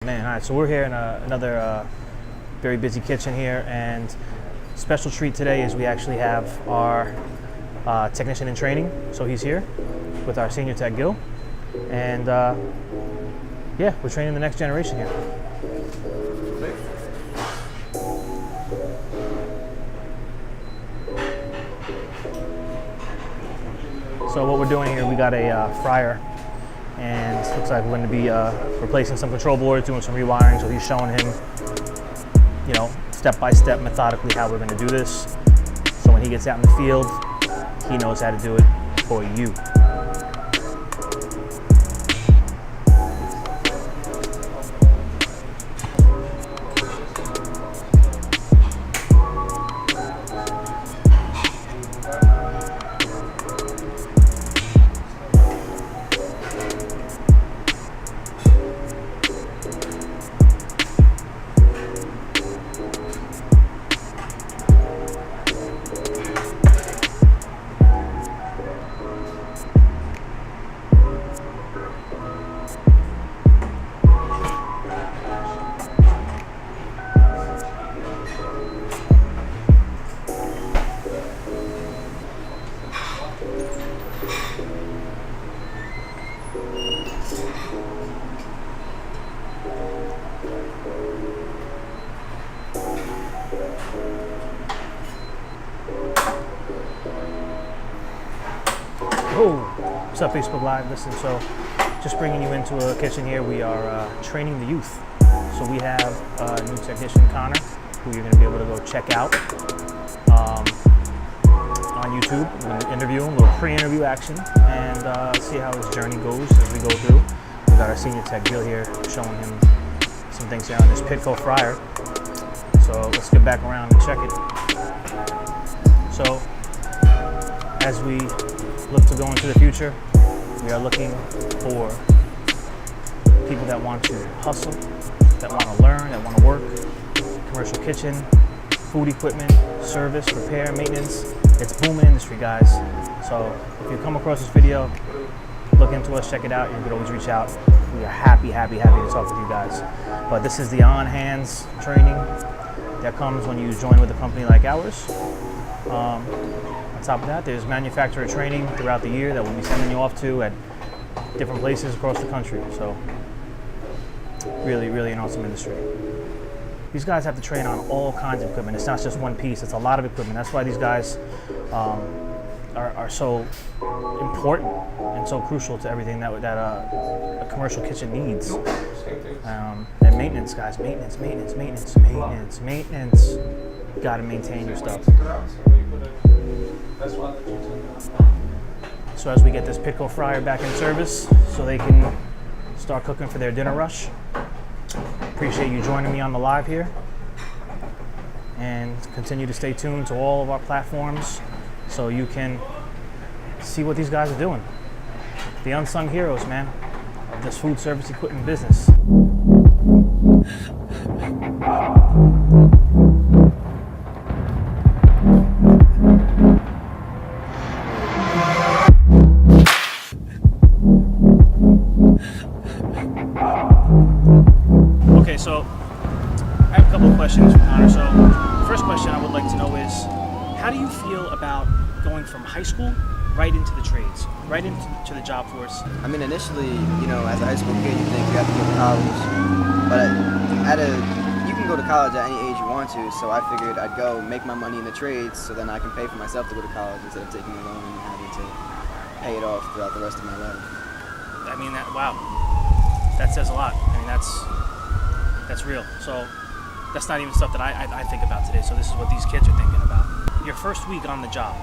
Man, all right, so we're here in another very busy kitchen here, and special treat today is we actually have our technician in training. So he's here with our senior tech, Gil, and yeah, we're training the next generation here. So what we're doing here, we got a fryer, and it looks like we're going to be replacing some control boards, doing some rewiring. So he's showing him, you know, step by step, methodically how we're going to do this. So when he gets out in the field, he knows how to do it for you. What's up, Facebook Live? Listen, so just bringing you into a kitchen here. We are training the youth. So we have a new technician, Connor, who you're going to be able to go check out on YouTube. We're going to interview him, a little pre-interview action, and see how his journey goes as we go through. We got our senior tech, Gil, here, showing him some things here on this Pitco fryer. So let's get back around and check it. So as we look to go into the future, we are looking for people that want to hustle, that want to learn, that want to work. Commercial kitchen, food equipment, service, repair, maintenance. It's a booming industry, guys. So if you come across this video, look into us, check it out. You can always reach out. We are happy to talk with you guys. But this is the on-hands training that comes when you join with a company like ours. On top of that, there's manufacturer training throughout the year that we'll be sending you off to at different places across the country. So really an awesome industry. These guys have to train on all kinds of equipment. It's not just one piece, it's a lot of equipment. That's why these guys are so important and so crucial to everything that a commercial kitchen needs. And maintenance, guys, maintenance. You gotta maintain your stuff. So as we get this Pitco fryer back in service so they can start cooking for their dinner rush, appreciate you joining me on the live here, and continue to stay tuned to all of our platforms so you can see what these guys are doing. The unsung heroes, man, of this food service equipment business. Okay, so I have a couple of questions for Connor. So the first question I would like to know is, how do you feel about going from high school right into the trades, right into the job force? I mean, initially, you know, as a high school kid, you think you have to go to college, but you can go to college at any age you want to, so I figured I'd go make my money in the trades so then I can pay for myself to go to college instead of taking a loan and having to pay it off throughout the rest of my life. I mean, wow, that says a lot. I mean, that's real. So that's not even stuff that I think about today. So this is what these kids are thinking about. Your first week on the job,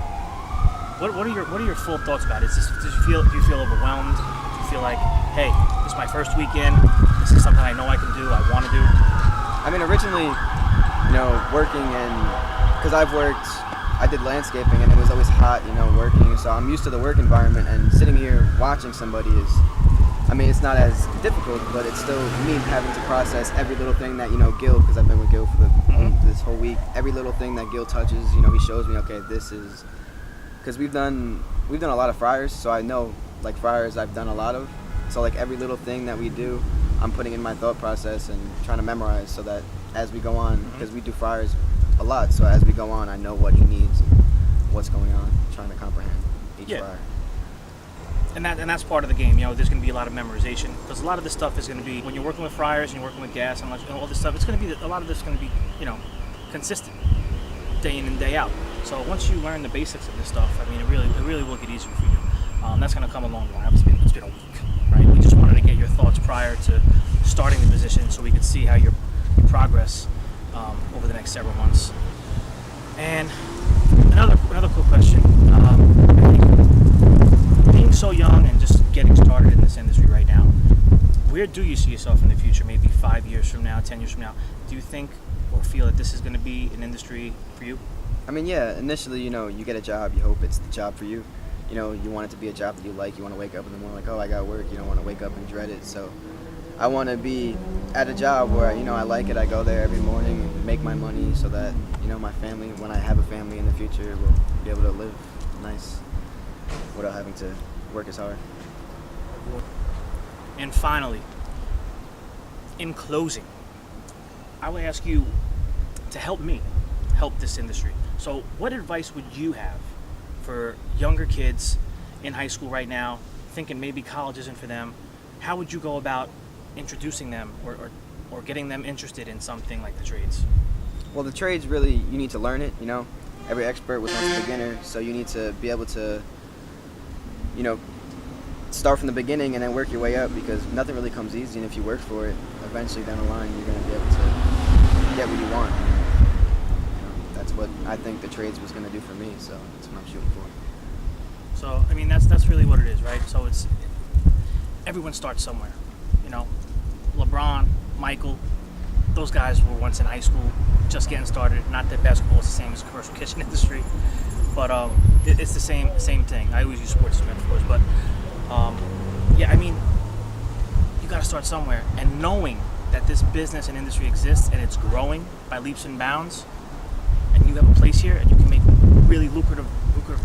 what are your full thoughts about it? Do you feel overwhelmed? Do you feel like, hey, this is my first weekend, this is something I know I can do, I want to do? I mean, originally, you know, working because I did landscaping and it was always hot, you know, working, so I'm used to the work environment, and sitting here watching somebody is, I mean, it's not as difficult, but it's still me having to process every little thing that, you know, Gil, because I've been with Gil for this whole week, every little thing that Gil touches, you know, he shows me, okay, this is, because we've done a lot of fryers, so I know, like, fryers I've done a lot of, so like every little thing that we do, I'm putting in my thought process and trying to memorize so that as we go on, because we do fryers a lot, so as we go on, I know what he needs and what's going on, trying to comprehend each fryer. And that's part of the game. You know, there's going to be a lot of memorization because a lot of this stuff is going to be when you're working with fryers and you're working with gas and all this stuff. It's going to be a lot of this is going to be, you know, consistent day in and day out. So once you learn the basics of this stuff, I mean, it really will get easier for you. That's going to come along the way. It's been a week, right? We just wanted to get your thoughts prior to starting the position so we could see how your progress over the next several months. And another quick question. Being so young and just getting started in this industry right now, where do you see yourself in the future? Maybe 5 years from now, 10 years from now? Do you think or feel that this is going to be an industry for you? I mean, yeah, initially, you know, you get a job, you hope it's the job for you. You know, you want it to be a job that you like. You want to wake up in the morning like, oh, I got work. You don't want to wake up and dread it. So I want to be at a job where, you know, I like it. I go there every morning and make my money so that, you know, my family, when I have a family in the future, will be able to live nice without having to work as hard. And finally, in closing, I would ask you to help me help this industry. So what advice would you have for younger kids in high school right now, thinking maybe college isn't for them? How would you go about introducing them or getting them interested in something like the trades? Well, the trades really, you need to learn it, you know. Every expert was once a beginner, so you need to be able to, you know, start from the beginning and then work your way up, because nothing really comes easy, and if you work for it, eventually down the line you're going to be able to get what you want. That's what I think the trades was going to do for me, so that's what I'm shooting for. So, I mean, that's really what it is, right? So it's, everyone starts somewhere, you know. LeBron, Michael, those guys were once in high school, just getting started. Not that basketball is the same as the commercial kitchen industry, but it's the same thing. I always use sports as metaphors, but yeah, I mean, you got to start somewhere, and knowing that this business and industry exists and it's growing by leaps and bounds, and you have a place here and you can make really lucrative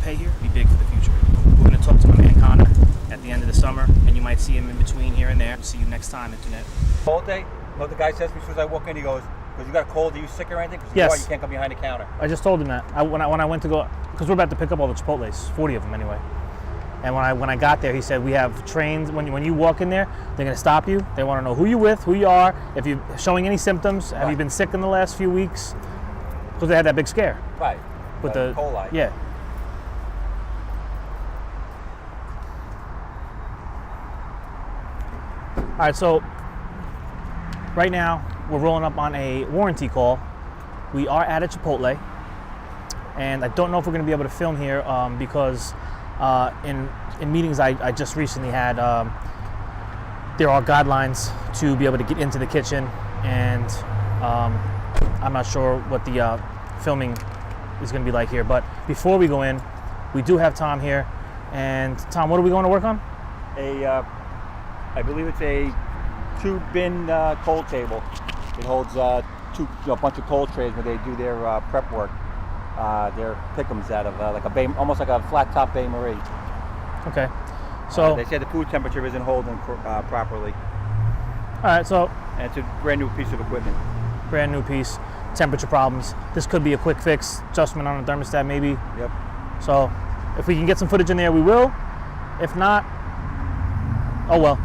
pay here, be big for the future. We're going to talk to my man Connor at the end of the summer, and you might see him in between here and there. See you next time, Internet. Cold day? What the guy says to me as soon as I walk in, he goes, because you got a cold, are you sick or anything? Because Yes. you can't come behind the counter. I just told him that. When I went to go, because we're about to pick up all the Chipotles, 40 of them anyway. And when I got there, he said, we have trains, when you walk in there, they're going to stop you. They want to know who you're with, who you are, if you're showing any symptoms, have you been sick in the last few weeks? Because they had that big scare. Right. With the coli. Yeah. All right, so right now we're rolling up on a warranty call. We are at a Chipotle, and I don't know if we're going to be able to film here because in meetings I just recently had, there are guidelines to be able to get into the kitchen, and I'm not sure what the filming is going to be like here. But before we go in, we do have Tom here. And Tom, what are we going to work on? I believe it's a 2-bin cold table. It holds a bunch of cold trays where they do their prep work. Their pick'ems out of like a bay, almost like a flat top Bay Marie. Okay. So they say the food temperature isn't holding properly. All right. So And it's a brand new piece of equipment. brand new piece, temperature problems. This could be a quick fix, adjustment on the thermostat maybe. Yep. So if we can get some footage in there, we will. If not, oh well.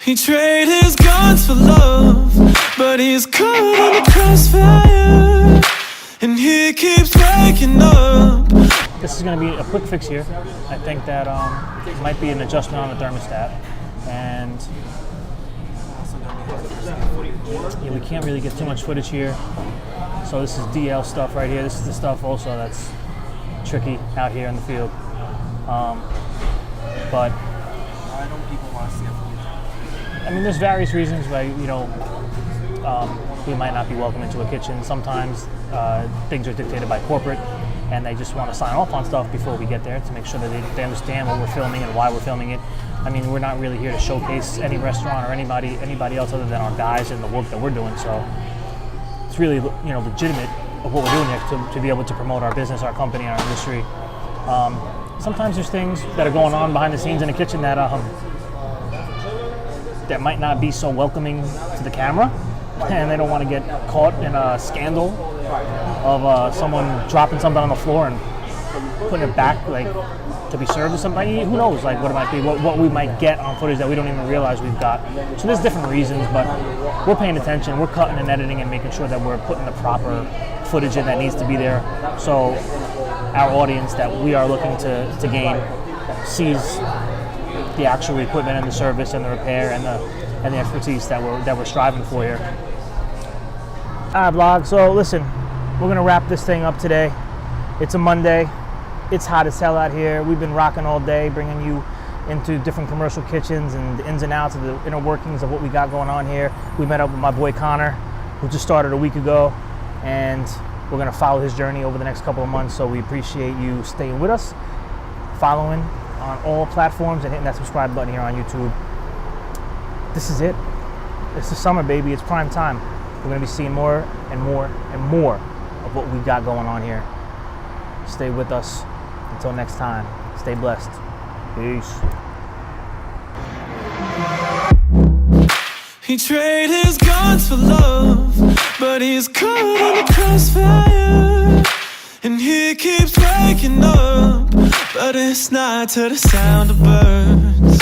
He traded his guns for love, but he's caught in the crossfire, and he keeps waking up. This is going to be a quick fix here. I think that it might be an adjustment on the thermostat, and yeah, we can't really get too much footage here. So this is DL stuff right here. This is the stuff also that's tricky out here in the field. But Why don't people want to see it? I mean, there's various reasons why, you know, we might not be welcome into a kitchen. Sometimes things are dictated by corporate, and they just want to sign off on stuff before we get there to make sure that they understand what we're filming and why we're filming it. I mean, we're not really here to showcase any restaurant or anybody else other than our guys and the work that we're doing. So it's really, legitimate of what we're doing here to be able to promote our business, our company, our industry. Sometimes there's things that are going on behind the scenes in the kitchen that that might not be so welcoming to the camera, and they don't want to get caught in a scandal of someone dropping something on the floor and putting it back, like, to be served to somebody. Who knows, like, what it might be, what we might get on footage that we don't even realize we've got. So there's different reasons, but we're paying attention. We're cutting and editing and making sure that we're putting the proper footage in that needs to be there, so our audience that we are looking to gain sees the actual equipment and the service and the repair and the expertise that we're striving for here. All right, vlog. So listen, we're gonna wrap this thing up today. It's a Monday. It's hot as hell out here. We've been rocking all day, bringing you into different commercial kitchens and the ins and outs of the inner workings of what we got going on here. We met up with my boy Connor, who just started a week ago, and we're gonna follow his journey over the next couple of months. So we appreciate you staying with us, following on all platforms, and hitting that subscribe button here on YouTube. This is it. It's the summer, baby. It's prime time. We're gonna be seeing more and more and more of what we got going on here. Stay with us. Until next time, stay blessed. Peace. He traded his guns for love, but he's caught in the crossfire. And he keeps waking up, but it's not to the sound of birds.